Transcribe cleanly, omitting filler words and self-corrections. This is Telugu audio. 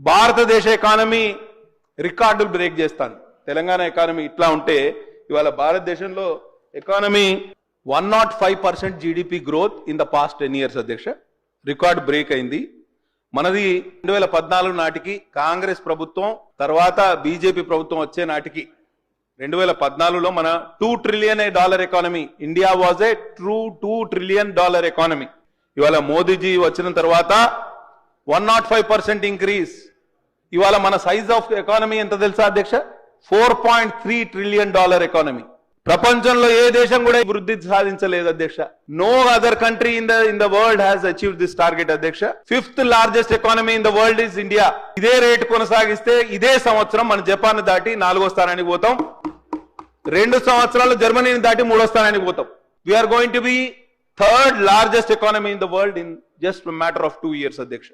భారతదేశ ఎకానమీ రికార్డులు బ్రేక్ చేస్తాను. తెలంగాణ ఎకానమీ ఇట్లా ఉంటే ఇవాళ భారతదేశంలో economy 105% GDP growth in the past 10 years అధ్యక్ష. రికార్డ్ బ్రేక్ అయింది. మనది 2014 నాటికి కాంగ్రెస్ ప్రభుత్వం తర్వాత బీజేపీ ప్రభుత్వం వచ్చే నాటికి 2014లో మన $2 trillion economy. India was a true $2 trillion economy. ఇవాళ మోదీజీ వచ్చిన తర్వాత 105% ఇంక్రీజ్. ఇవాళ మన సైజ్ ఆఫ్ ఎకానమీ ఎంత తెలుసా అధ్యక్ష? $4.3 trillion ఎకానమీ. ప్రపంచంలో ఏ దేశం కూడా వృద్ధి సాధించలేదు అధ్యక్ష. No other country in the world has achieved this target అధ్యక్ష. 5th largest economy in the world is India. ఇదే రేట్ కొనసాగిస్తే ఇదే సంవత్సరం మన జపాన్ దాటి 4వ స్థానానికి పోతాం. 2 సంవత్సరాలు జర్మనీని దాటి 3వ స్థానానికి పోతాం. We're going to be 3rd largest economy in the world in just matter of 2 years అధ్యక్ష.